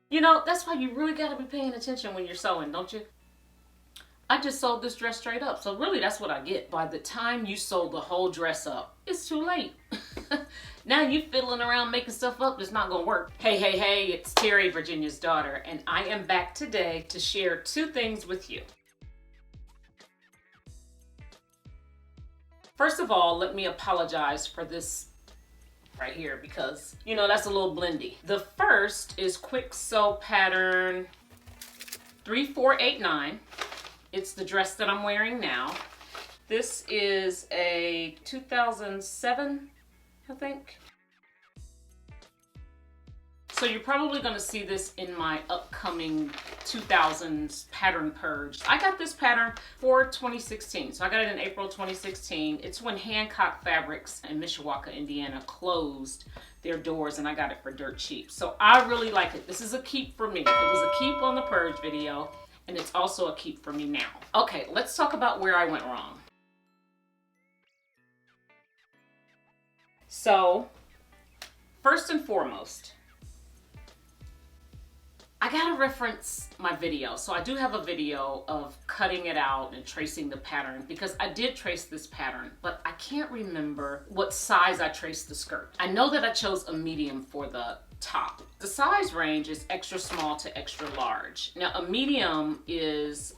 You know, that's why you really gotta be paying attention when you're sewing, don't you? I just sewed this dress straight up. So really that's what I get. By the time you sew the whole dress up, it's too late. Now you fiddling around making stuff up that's not gonna work. Hey, it's Terry, Virginia's daughter, and I am back today to share two things with you. First of all, let me apologize for this right here because, you know, that's a little blendy. The first is Kwik Sew pattern 3489. It's the dress that I'm wearing now. This is a 2007, I think. So you're probably gonna see this in my upcoming 2000s pattern purge. I got this pattern for 2016. So I got it in April 2016. It's when Hancock Fabrics in Mishawaka, Indiana closed their doors and I got it for dirt cheap. So I really like it. This is a keep for me. It was a keep on the purge video and it's also a keep for me now. Okay, let's talk about where I went wrong. So first and foremost, I gotta reference my video. So I do have a video of cutting it out and tracing the pattern because I did trace this pattern, but I can't remember what size I traced the skirt. I know that I chose a medium for the top. The size range is extra small to extra large. Now a medium is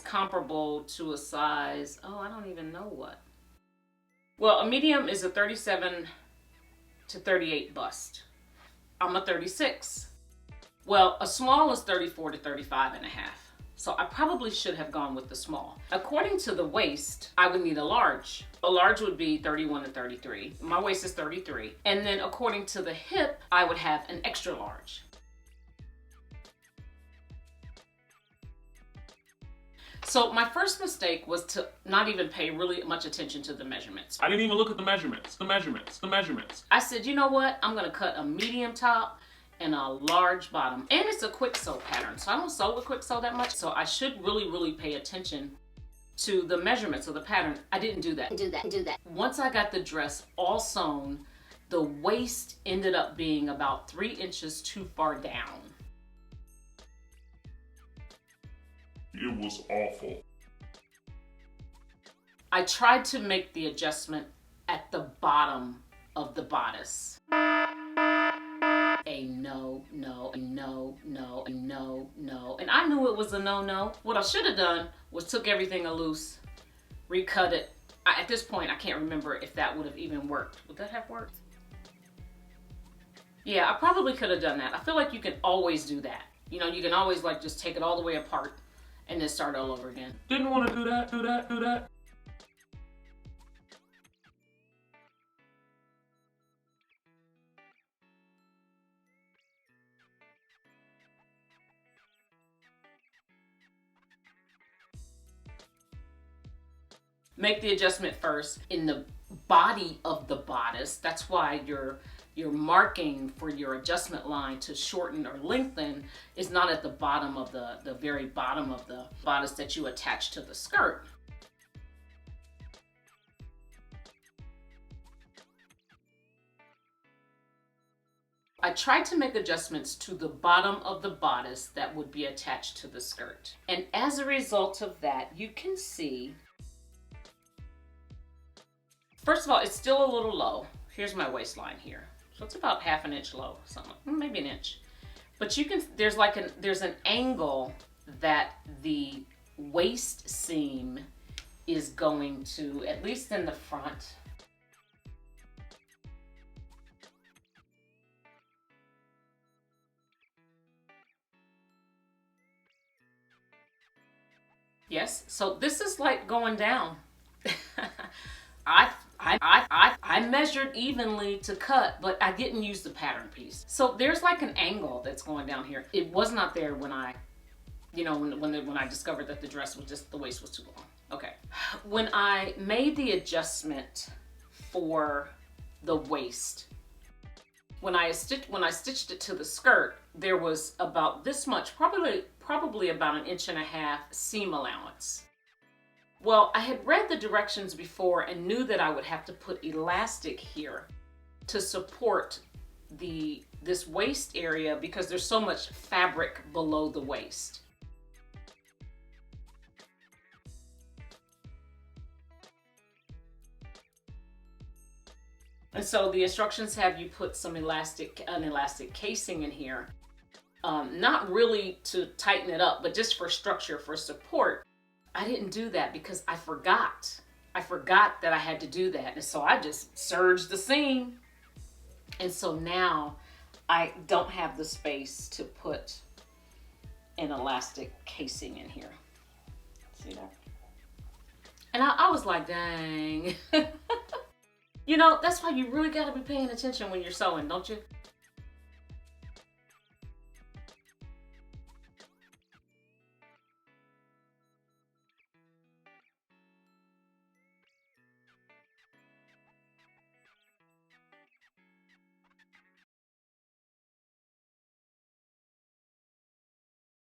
comparable to a size, oh, I don't even know what. Well, a medium is a 37 to 38 bust. I'm a 36. Well, a small is 34 to 35 and a half. So I probably should have gone with the small. According to the waist, I would need a large. A large would be 31 to 33. My waist is 33. And then according to the hip, I would have an extra large. So my first mistake was to not even pay really much attention to the measurements. I didn't even look at the measurements. I said, you know what? I'm gonna cut a medium top and a large bottom. And it's a Kwik Sew pattern, so I don't sew with Kwik Sew that much. So I should really pay attention to the measurements of the pattern. I didn't do that. Once I got the dress all sewn, the waist ended up being about 3 inches too far down. It was awful. I tried to make the adjustment at the bottom of the bodice. A no. And I knew it was a no. What I should have done was took everything loose, recut it. At this point, I can't remember if that would have even worked. Would that have worked? Yeah, I probably could have done that. I feel like you can always do that. You know, you can always like just take it all the way apart and then start all over again. Didn't want to do that. Make the adjustment first in the body of the bodice. That's why your marking for your adjustment line to shorten or lengthen is not at the bottom of the very bottom of the bodice that you attach to the skirt. I tried to make adjustments to the bottom of the bodice that would be attached to the skirt. And as a result of that, you can see, first of all, it's still a little low. Here's my waistline here. So it's about ½ an inch low, something, maybe an inch. But you can, there's an angle that the waist seam is going to, at least in the front. Yes, so this is like going down. I measured evenly to cut, but I didn't use the pattern piece. So there's like an angle that's going down here. It was not there when I, you know, when I discovered that the dress was just, the waist was too long. Okay. When I made the adjustment for the waist, when I stitched it to the skirt, there was about this much, probably about 1.5 inches seam allowance. Well, I had read the directions before and knew that I would have to put elastic here to support the this waist area because there's so much fabric below the waist. And so the instructions have you put an elastic casing in here. Not really to tighten it up, but just for structure, for support. I didn't do that because I forgot. I forgot that I had to do that. And so I just serged the seam. And so now I don't have the space to put an elastic casing in here. See that? And I was like, dang. You know, that's why you really got to be paying attention when you're sewing, don't you?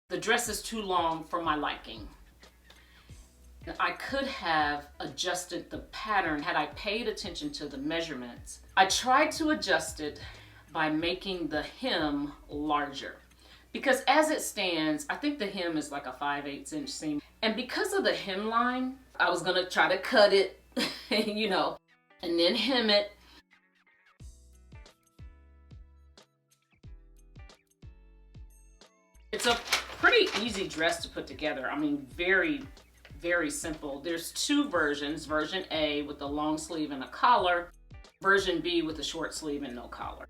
The dress is too long for my liking. I could have adjusted the pattern had I paid attention to the measurements. I tried to adjust it by making the hem larger. Because as it stands, I think the hem is like a 5/8 inch seam. And because of the hemline, I was gonna try to cut it, you know, and then hem it. It's a pretty easy dress to put together. I mean, very simple. There's two versions, version A with a long sleeve and a collar, version B with a short sleeve and no collar.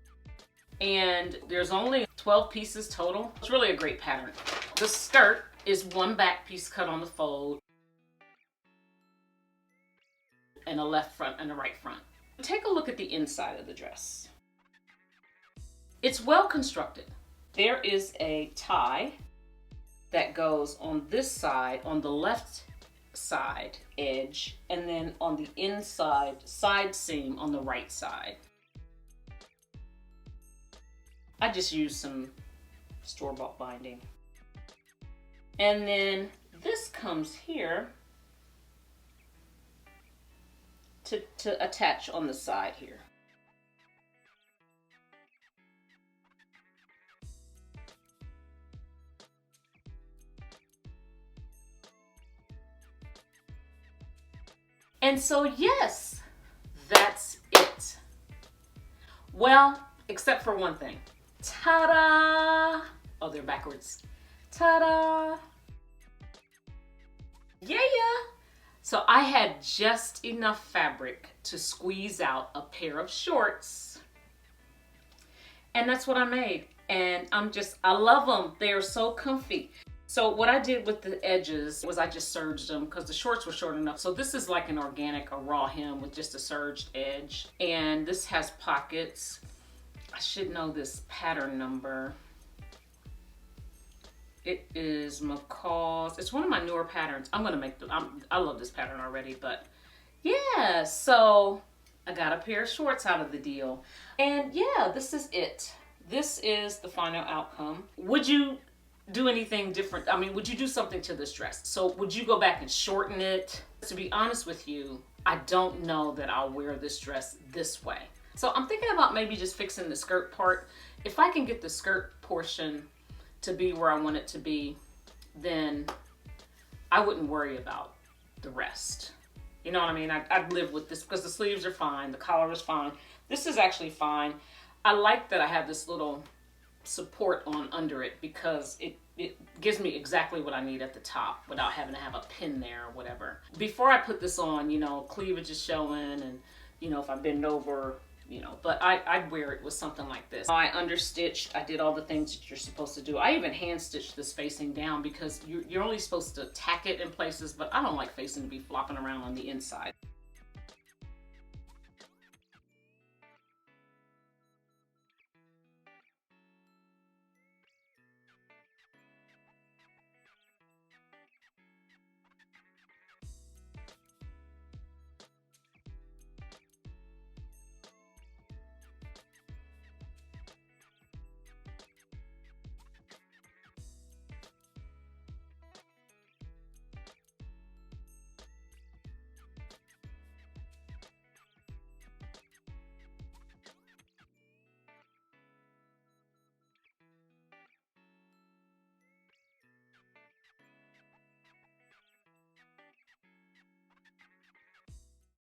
And there's only 12 pieces total. It's really a great pattern. The skirt is one back piece cut on the fold and a left front and a right front. Take a look at the inside of the dress. It's well constructed. There is a tie that goes on this side, on the left side edge, and then on the inside side seam on the right side. I just used some store-bought binding. And then this comes here to attach on the side here. And so, yes, that's it. Well, except for one thing. Ta-da! Oh, they're backwards. Ta-da! Yeah. So I had just enough fabric to squeeze out a pair of shorts. And that's what I made. And I love them. They are so comfy. So what I did with the edges was I just serged them because the shorts were short enough. So this is like an organic, a raw hem with just a serged edge. And this has pockets. I should know this pattern number. It is McCall's. It's one of my newer patterns. I'm gonna make them. I love this pattern already, but yeah. So I got a pair of shorts out of the deal. And yeah, this is it. This is the final outcome. Would you do anything different? I mean, would you do something to this dress? So would you go back and shorten it? To be honest with you, I don't know that I'll wear this dress this way. So I'm thinking about maybe just fixing the skirt part. If I can get the skirt portion to be where I want it to be, then I wouldn't worry about the rest. You know what I mean? I'd live with this because the sleeves are fine, the collar is fine. This is actually fine. I like that I have this little support on under it because it gives me exactly what I need at the top without having to have a pin there or whatever. Before I put this on, you know, cleavage is showing, and you know, if I bend over, you know, but I'd wear it with something like this. I understitched, I did all the things that you're supposed to do. I even hand stitched this facing down because you're only supposed to tack it in places, but I don't like facing to be flopping around on the inside.